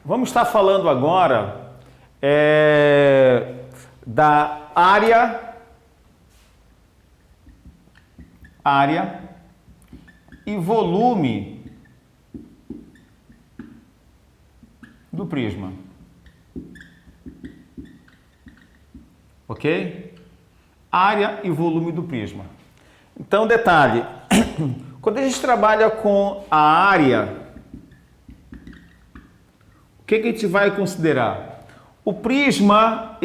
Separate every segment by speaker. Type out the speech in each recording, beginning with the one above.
Speaker 1: Vamos estar falando agora da área e volume do prisma. Ok? Área e volume do prisma. Então, detalhe, quando a gente trabalha com a área, o que a gente vai considerar? O prisma,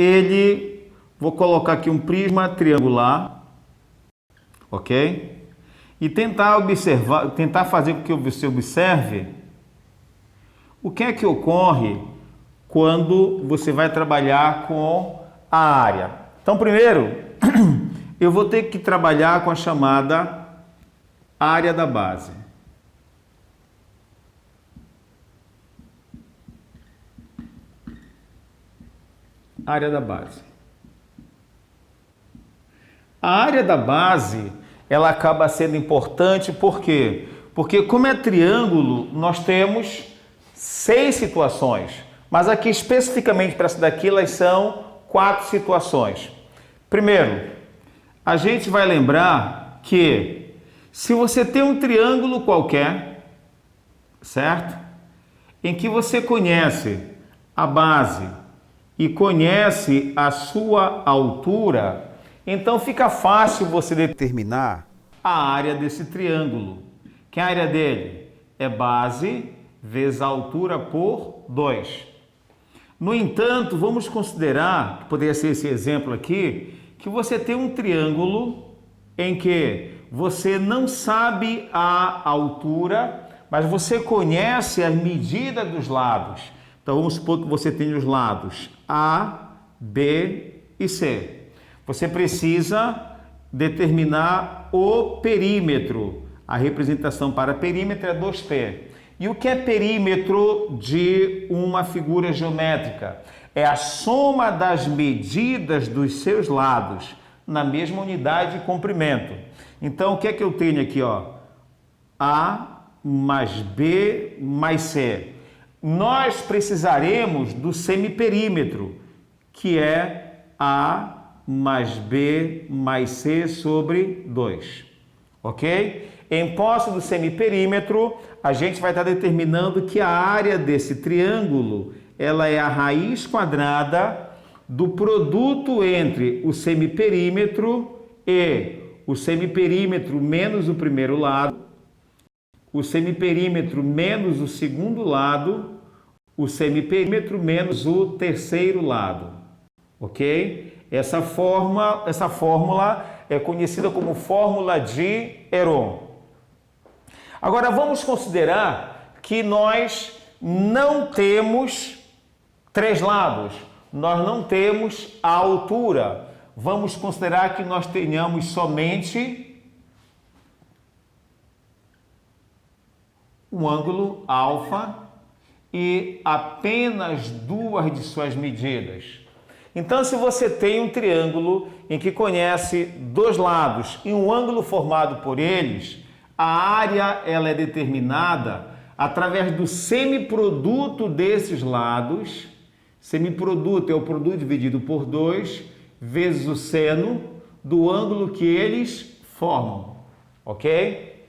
Speaker 1: vou colocar aqui um prisma triangular, ok? E tentar fazer com que você observe o que é que ocorre quando você vai trabalhar com a área. Então, primeiro, eu vou ter que trabalhar com a chamada área da base. Área da base. A área da base, ela acaba sendo importante, por quê? Porque como é triângulo, nós temos 6 situações, mas aqui especificamente para essa daqui, elas são 4 situações. Primeiro, a gente vai lembrar que se você tem um triângulo qualquer, certo? Em que você conhece a base e conhece a sua altura, então fica fácil você determinar a área desse triângulo. Que a área dele é base vezes a altura por 2. No entanto, vamos considerar, que poderia ser esse exemplo aqui, que você tem um triângulo em que você não sabe a altura, mas você conhece a medida dos lados. Então, vamos supor que você tem os lados A, B e C. Você precisa determinar o perímetro. A representação para perímetro é 2π. E o que é perímetro de uma figura geométrica? É a soma das medidas dos seus lados na mesma unidade de comprimento. Então, o que é que eu tenho aqui? A mais B mais C. Nós precisaremos do semiperímetro, que é A mais B mais C sobre 2. Ok? Em posse do semiperímetro, a gente vai estar determinando que a área desse triângulo, ela é a raiz quadrada do produto entre o semiperímetro e o semiperímetro menos o primeiro lado, o semiperímetro menos o segundo lado, o semiperímetro menos o terceiro lado. Ok? Essa fórmula é conhecida como fórmula de Heron. Agora, vamos considerar que nós não temos 3 lados, nós não temos a altura. Vamos considerar que nós tenhamos somente um ângulo alfa e apenas 2 de suas medidas. Então, se você tem um triângulo em que conhece 2 lados e um ângulo formado por eles, a área ela é determinada através do semiproduto desses lados. Semiproduto é o produto dividido por 2 vezes o seno do ângulo que eles formam, ok?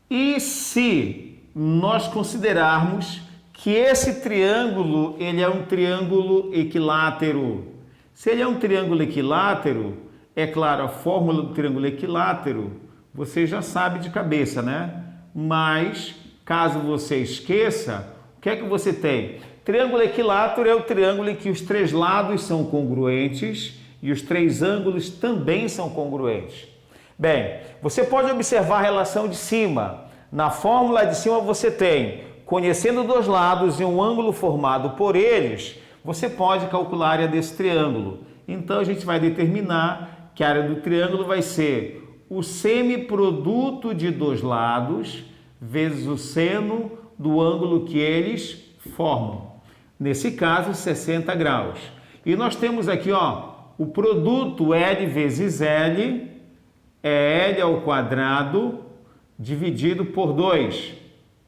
Speaker 1: E se nós considerarmos que esse triângulo ele é um triângulo equilátero, se ele é um triângulo equilátero, é claro, a fórmula do triângulo equilátero você já sabe de cabeça, né? Mas, caso você esqueça, o que é que você tem? Triângulo equilátero é o triângulo em que os 3 lados são congruentes e os 3 ângulos também são congruentes. Bem, você pode observar a relação de cima. Na fórmula de cima você tem, conhecendo 2 lados e um ângulo formado por eles, você pode calcular a área desse triângulo. Então, a gente vai determinar que a área do triângulo vai ser o semiproduto de 2 lados vezes o seno do ângulo que eles formam. Nesse caso, 60 graus. E nós temos aqui, o produto L vezes L é L ao quadrado dividido por 2,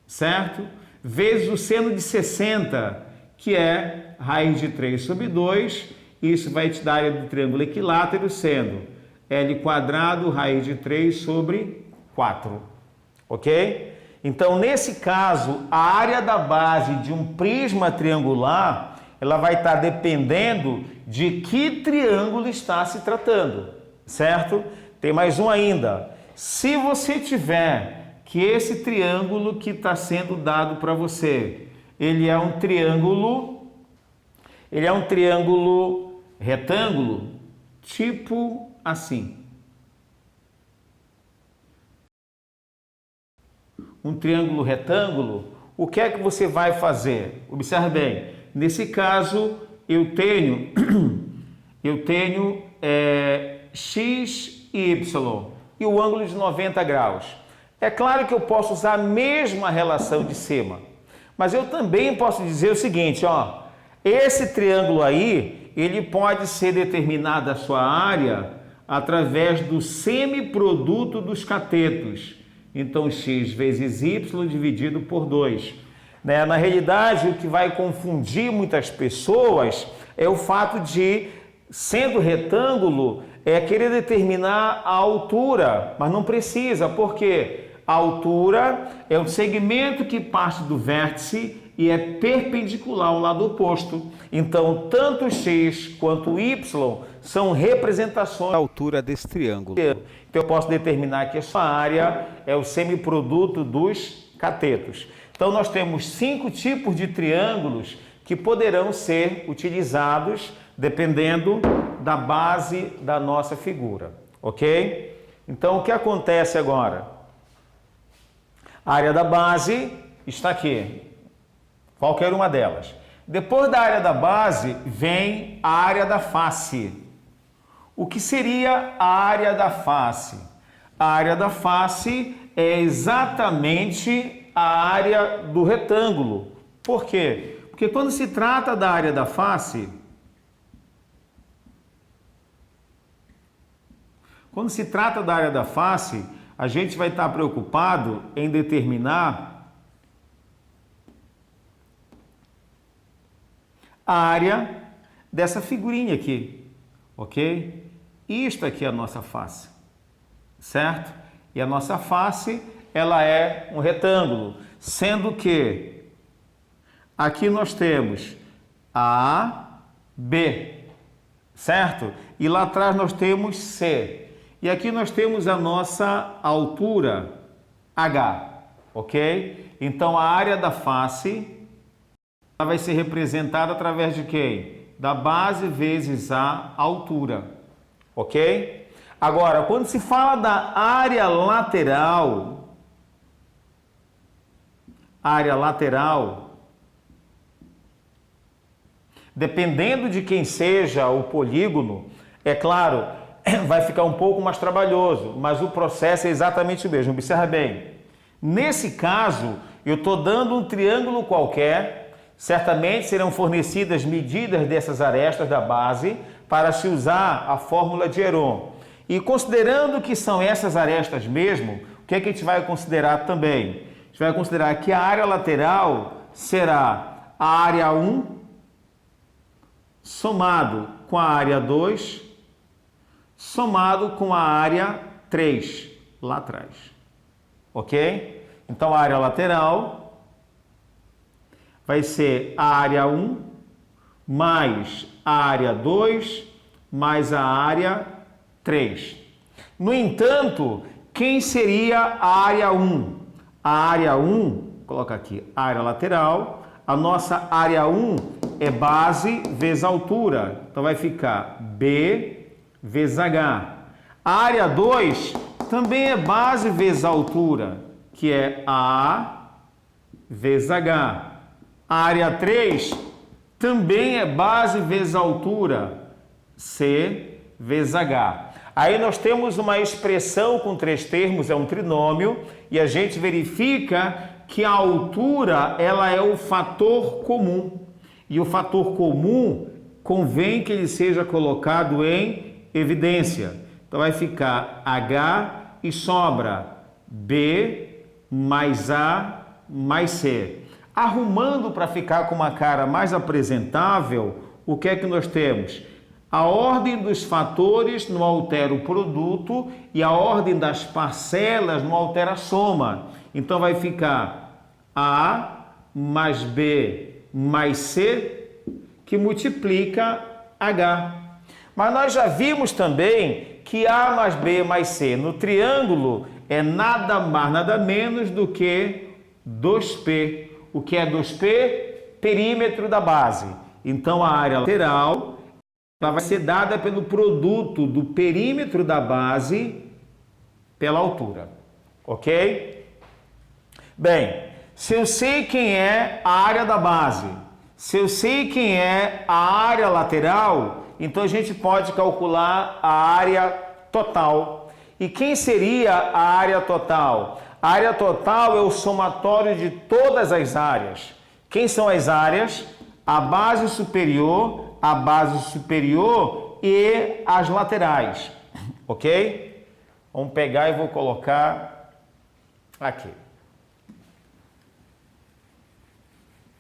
Speaker 1: certo? vezes o seno de 60, que é raiz de 3 sobre 2. Isso vai te dar a área do triângulo equilátero, sendo L² raiz de 3 sobre 4. Ok? Então, nesse caso, a área da base de um prisma triangular, ela vai estar dependendo de que triângulo está se tratando, certo? Tem mais um ainda. Se você tiver que esse triângulo que está sendo dado para você, ele é um triângulo retângulo, tipo assim. Um triângulo retângulo, o que é que você vai fazer? Observe bem, nesse caso eu tenho x e y e o ângulo de 90 graus. É claro que eu posso usar a mesma relação de cima, mas eu também posso dizer o seguinte, ó, esse triângulo aí, ele pode ser determinado a sua área através do semiproduto dos catetos. Então, x vezes y dividido por 2. Né? Na realidade, o que vai confundir muitas pessoas é o fato de, sendo retângulo, querer determinar a altura, mas não precisa, porque a altura é um segmento que parte do vértice e é perpendicular ao lado oposto. Então, tanto x quanto y são representações da altura desse triângulo. Então, eu posso determinar que a sua área é o semiproduto dos catetos. Então, nós temos 5 tipos de triângulos que poderão ser utilizados dependendo da base da nossa figura, ok? Então, o que acontece agora? A área da base está aqui, qualquer uma delas. Depois da área da base, vem a área da face. O que seria a área da face? A área da face é exatamente a área do retângulo. Por quê? Porque quando se trata da área da face, a gente vai estar preocupado em determinar a área dessa figurinha aqui, ok? Isto aqui é a nossa face, certo? E a nossa face, ela é um retângulo, sendo que aqui nós temos A, B, certo? E lá atrás nós temos C. E aqui nós temos a nossa altura, H, ok? Então, a área da face ela vai ser representada através de quem? Da base vezes a altura, ok? Agora, quando se fala da área lateral, dependendo de quem seja o polígono, é claro, vai ficar um pouco mais trabalhoso, mas o processo é exatamente o mesmo. Observa bem. Nesse caso, eu estou dando um triângulo qualquer, certamente serão fornecidas medidas dessas arestas da base para se usar a fórmula de Heron. E considerando que são essas arestas mesmo, o que é que a gente vai considerar também? A gente vai considerar que a área lateral será a área 1 somado com a área 2 somado com a área 3 lá atrás, ok? Então, a área lateral vai ser a área 1 mais a área 2 mais a área 3. No entanto, quem seria a área 1? A área 1, coloca aqui, área lateral, a nossa área 1 é base vezes altura, então vai ficar B vezes H. A área 2 também é base vezes altura, que é A vezes H. A área 3 também é base vezes altura, C vezes H. Aí nós temos uma expressão com 3 termos, é um trinômio, e a gente verifica que a altura ela é o fator comum. E o fator comum convém que ele seja colocado em evidência. Então vai ficar H e sobra B mais A mais C. Arrumando para ficar com uma cara mais apresentável, o que é que nós temos? A ordem dos fatores não altera o produto e a ordem das parcelas não altera a soma. Então vai ficar A mais B mais C, que multiplica H. Mas nós já vimos também que A mais B mais C no triângulo é nada mais, nada menos do que 2P. O que é 2P? Perímetro da base. Então, a área lateral ela vai ser dada pelo produto do perímetro da base pela altura. Ok? Bem, se eu sei quem é a área da base, se eu sei quem é a área lateral, então a gente pode calcular a área total. E quem seria a área total? A área total é o somatório de todas as áreas. Quem são as áreas? A base superior e as laterais. Ok? Vamos pegar e vou colocar aqui.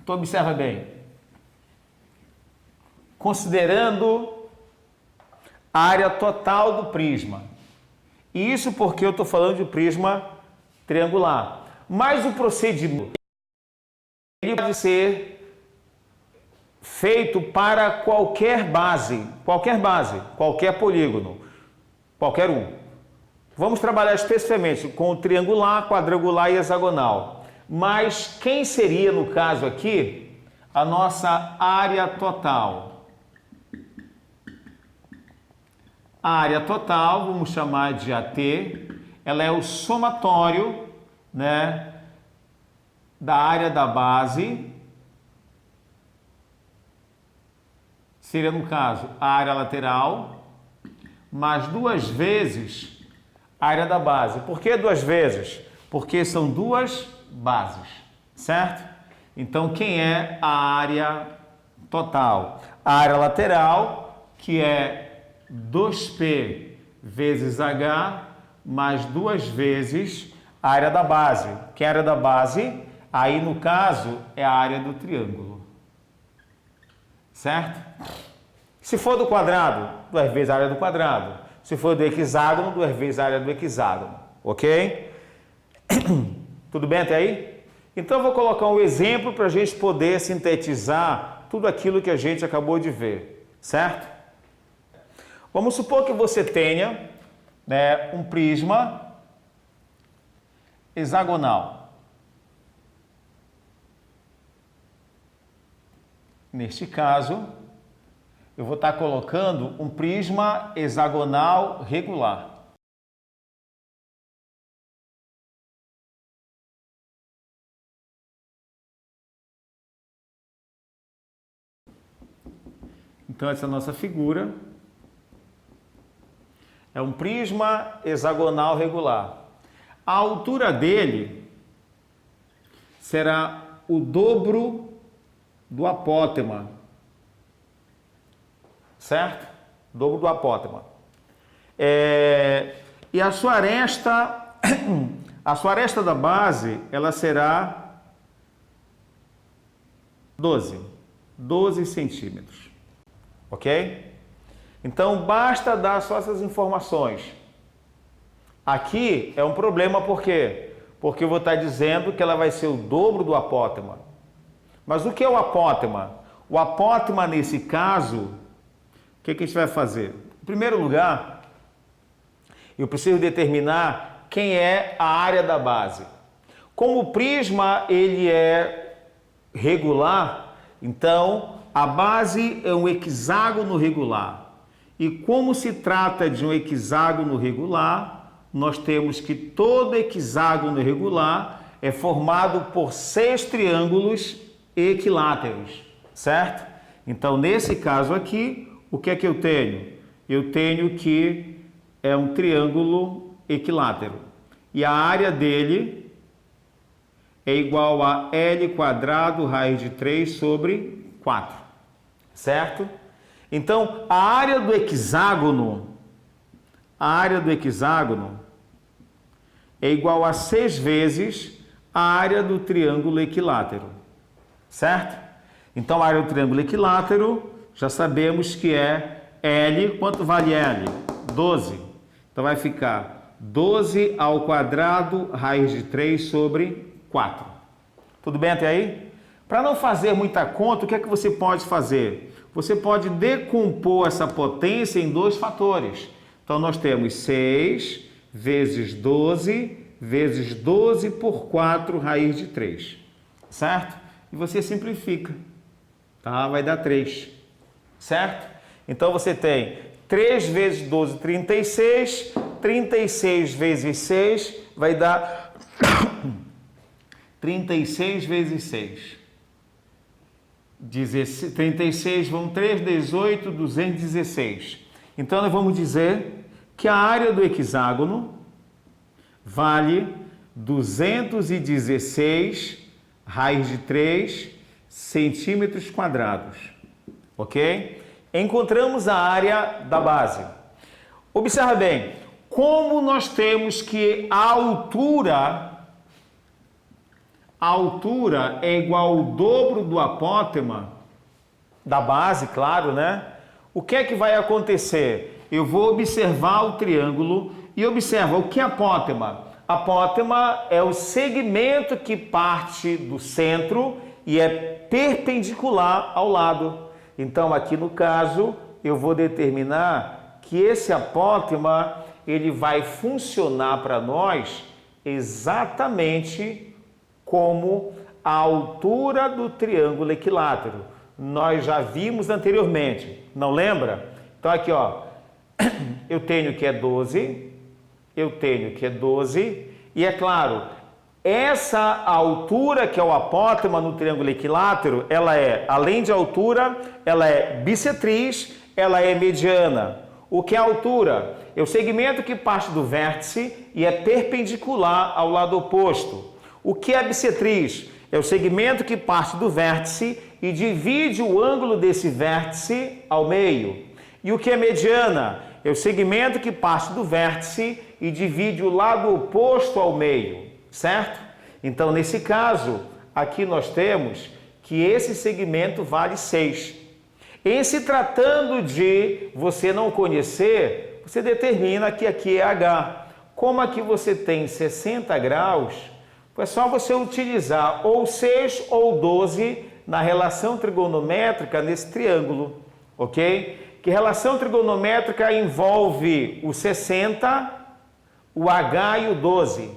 Speaker 1: Então, observa bem. Considerando a área total do prisma. E isso porque eu estou falando de prisma triangular. Mas o procedimento ele pode ser feito para qualquer base, qualquer polígono, qualquer um. Vamos trabalhar especificamente com o triangular, quadrangular e hexagonal. Mas quem seria, no caso aqui, a nossa área total? A área total, vamos chamar de AT, ela é o somatório, né, da área da base, seria no caso a área lateral, mais 2 vezes a área da base. Por que 2 vezes? Porque são 2 bases, certo? Então, quem é a área total? A área lateral, que é 2P vezes H, mais 2 vezes a área da base. Que é a área da base? Aí, no caso, é a área do triângulo. Certo? Se for do quadrado, 2 vezes a área do quadrado. Se for do hexágono, 2 vezes a área do hexágono. Ok? Tudo bem até aí? Então, eu vou colocar um exemplo para a gente poder sintetizar tudo aquilo que a gente acabou de ver. Certo? Vamos supor que você tenha, né, um prisma hexagonal. Neste caso, eu vou estar colocando um prisma hexagonal regular. Então, essa é a nossa figura. É um prisma hexagonal regular. A altura dele será o dobro do apótema, certo? Dobro do apótema. E a sua aresta, da base, ela será 12 centímetros, ok? Então, basta dar só essas informações. Aqui é um problema, por quê? Porque eu vou estar dizendo que ela vai ser o dobro do apótema. Mas o que é o apótema? O apótema, nesse caso, o que a gente vai fazer? Em primeiro lugar, eu preciso determinar quem é a área da base. Como o prisma ele é regular, então a base é um hexágono regular. E como se trata de um hexágono regular, nós temos que todo hexágono regular é formado por 6 triângulos equiláteros, certo? Então, nesse caso aqui, o que é que eu tenho? Eu tenho que é um triângulo equilátero. E a área dele é igual a L quadrado raiz de 3 sobre 4, certo? Então, a área do hexágono é igual a 6 vezes a área do triângulo equilátero. certo? Então, a área do triângulo equilátero, já sabemos que é L. Quanto vale L? 12. Então, vai ficar 12 ao quadrado, raiz de 3 sobre 4. Tudo bem até aí? Para não fazer muita conta, o que é que você pode fazer? Você pode decompor essa potência em dois fatores. Então, nós temos 6 vezes 12 por 4, raiz de 3. Certo? E você simplifica. Tá? Vai dar 3. Certo? Então, você tem 3 vezes 12, 36. 36 vezes 6 vai dar 36 vezes 6. 36 vão 3, 18, 216. Então, nós vamos dizer que a área do hexágono vale 216 raiz de 3 centímetros quadrados. Ok? Encontramos a área da base. Observa bem, como nós temos que a altura é igual ao dobro do apótema da base, claro, né? O que é que vai acontecer? Eu vou observar o triângulo e observa o que é apótema. Apótema é o segmento que parte do centro e é perpendicular ao lado. Então, aqui no caso, eu vou determinar que esse apótema ele vai funcionar para nós exatamente como a altura do triângulo equilátero. Nós já vimos anteriormente, não lembra? Então aqui, ó, eu tenho que é 12, e é claro, essa altura que é o apótema no triângulo equilátero, ela é, além de altura, ela é bissetriz, ela é mediana. O que é a altura? É o segmento que parte do vértice e é perpendicular ao lado oposto. O que é bissetriz? É o segmento que parte do vértice e divide o ângulo desse vértice ao meio. E o que é mediana? É o segmento que parte do vértice e divide o lado oposto ao meio, certo? Então, nesse caso, aqui nós temos que esse segmento vale 6. Em se tratando de você não conhecer, você determina que aqui é H. Como aqui você tem 60 graus, é só você utilizar ou 6 ou 12 na relação trigonométrica nesse triângulo, ok? Que relação trigonométrica envolve o 60, o H e o 12.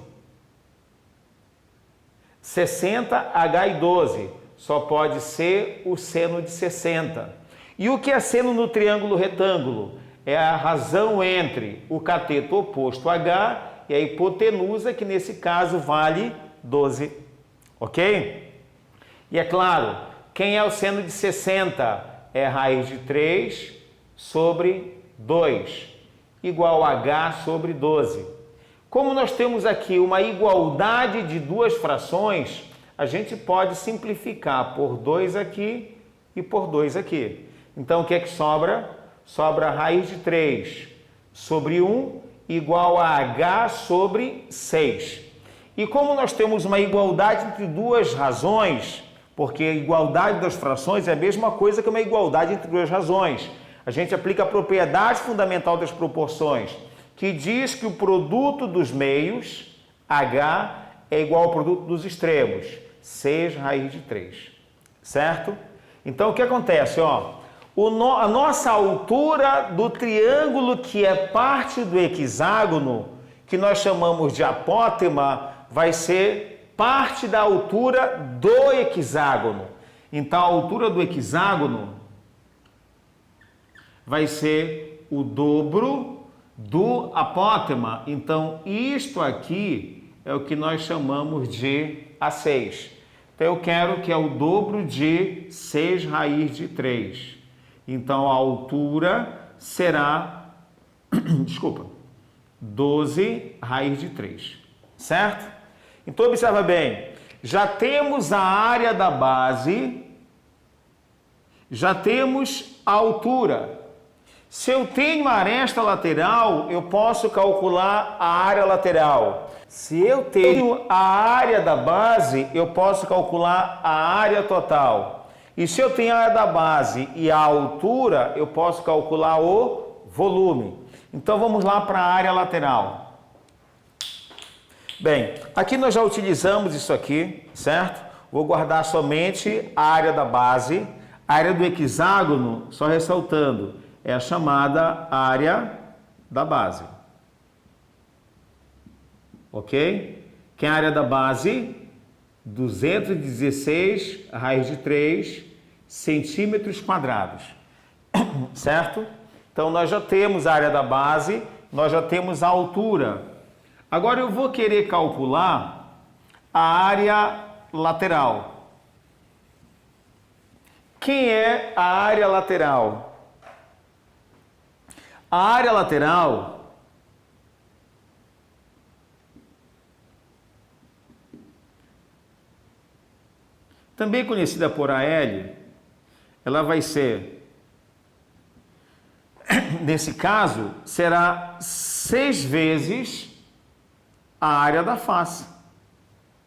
Speaker 1: 60, H e 12. Só pode ser o seno de 60. E o que é seno no triângulo retângulo? É a razão entre o cateto oposto H e a hipotenusa, que nesse caso vale 12, ok? E é claro, quem é o seno de 60? É raiz de 3 sobre 2, igual a H sobre 12. Como nós temos aqui uma igualdade de duas frações, a gente pode simplificar por 2 aqui e por 2 aqui. Então, o que é que sobra? Sobra raiz de 3 sobre 1 igual a H sobre 6. E como nós temos uma igualdade entre duas razões, porque a igualdade das frações é a mesma coisa que uma igualdade entre duas razões, a gente aplica a propriedade fundamental das proporções, que diz que o produto dos meios, H, é igual ao produto dos extremos, 6 raiz de 3, certo? Então, o que acontece? Ó, a nossa altura do triângulo, que é parte do hexágono, que nós chamamos de apótema, vai ser parte da altura do hexágono. Então, a altura do hexágono vai ser o dobro do apótema. Então, isto aqui é o que nós chamamos de A6. Então, eu quero que é o dobro de 6 raiz de 3. Então, a altura será, 12 raiz de 3, certo? Então, observa bem, já temos a área da base, já temos a altura. Se eu tenho aresta lateral, eu posso calcular a área lateral. Se eu tenho a área da base, eu posso calcular a área total. E se eu tenho a área da base e a altura, eu posso calcular o volume. Então vamos lá para a área lateral. Bem, aqui nós já utilizamos isso aqui, certo? Vou guardar somente a área da base. A área do hexágono, só ressaltando, é a chamada área da base. Ok? Que é a área da base? 216 raiz de 3 centímetros quadrados. Certo? Então, nós já temos a área da base, nós já temos a altura. Agora, eu vou querer calcular a área lateral. Quem é a área lateral? A área lateral também conhecida por AL, ela vai ser, nesse caso, será 6 vezes a área da face.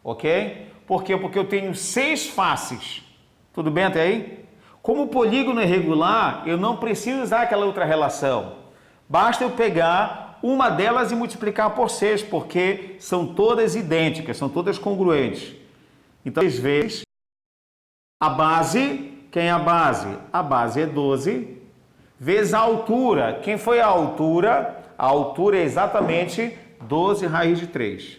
Speaker 1: Ok? Por quê? Porque eu tenho 6 faces. Tudo bem até aí? Como o polígono é regular, eu não preciso usar aquela outra relação. Basta eu pegar uma delas e multiplicar por 6, porque são todas idênticas, são todas congruentes. Então, 6 vezes a base. Quem é a base? A base é 12, vezes a altura. Quem foi a altura? A altura é exatamente 12 raiz de 3.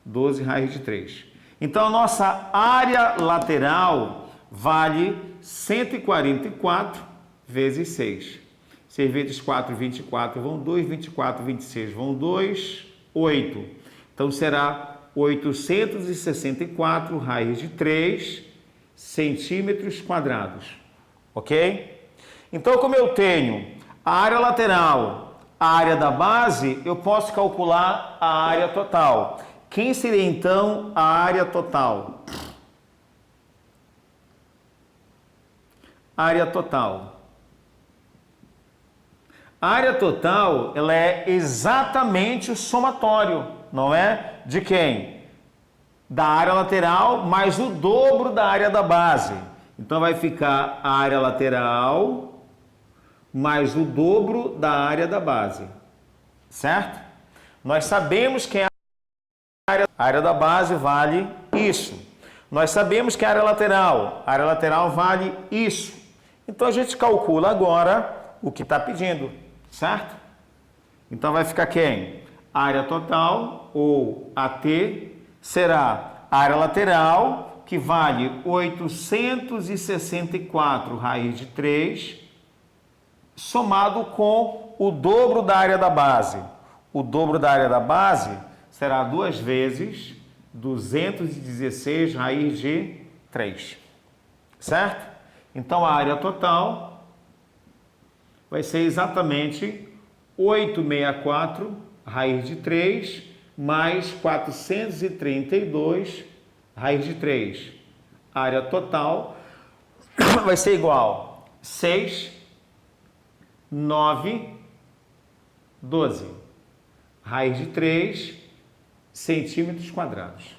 Speaker 1: 12 raiz de 3. Então, a nossa área lateral vale 144 vezes 6. 6 vezes 4, 24, vão 2, 24, 26, vão 2, 8. Então, será 864 raiz de 3 centímetros quadrados. Ok? Então, como eu tenho a área lateral, a área da base, eu posso calcular a área total. Quem seria, então, a área total? Área total. A área total, ela é exatamente o somatório, não é? De quem? Da área lateral mais o dobro da área da base. Então, vai ficar a área lateral mais o dobro da área da base. Certo? Nós sabemos que a área da base vale isso. Nós sabemos que a área lateral vale isso. Então, a gente calcula agora o que está pedindo, certo? Então, vai ficar quem? A área total, ou AT, será a área lateral, que vale 864 raiz de 3, somado com o dobro da área da base. O dobro da área da base será 2 vezes 216 raiz de 3, certo? Então, a área total vai ser exatamente 864 raiz de 3 mais 432 raiz de 3. A área total vai ser igual a 6, 9, 12. Raiz de 3 centímetros quadrados.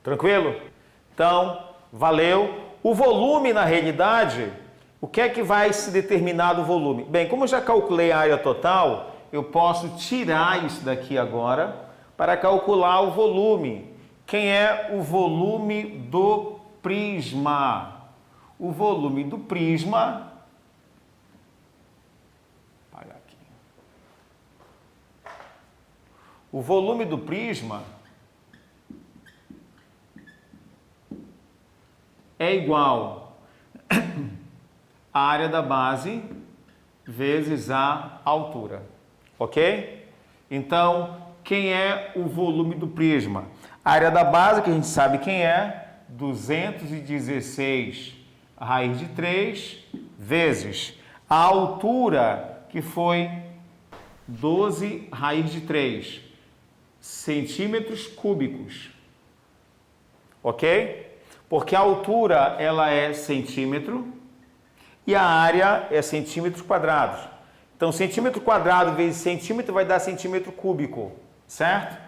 Speaker 1: Tranquilo? Então, valeu. O volume, na realidade, o que é que vai se determinar do volume? Bem, como eu já calculei a área total, eu posso tirar isso daqui agora para calcular o volume. Quem é o volume do prisma? O volume do prisma... Vou apagar aqui. O volume do prisma é igual a área da base vezes a altura, ok? Então, quem é o volume do prisma? A área da base, que a gente sabe quem é, 216 raiz de 3, vezes a altura, que foi 12 raiz de 3 centímetros cúbicos, ok? Porque a altura, ela é centímetro e a área é centímetros quadrados. Então, centímetro quadrado vezes centímetro vai dar centímetro cúbico, certo?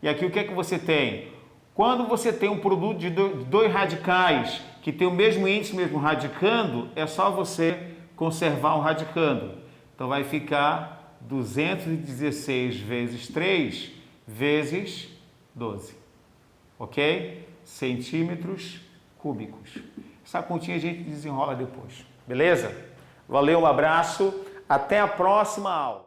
Speaker 1: E aqui o que é que você tem? Quando você tem um produto de dois radicais que tem o mesmo índice, mesmo radicando, é só você conservar o radicando. Então, vai ficar 216 vezes 3 vezes 12, ok? Centímetros cúbicos. Essa continha a gente desenrola depois, beleza? Valeu, um abraço, até a próxima aula.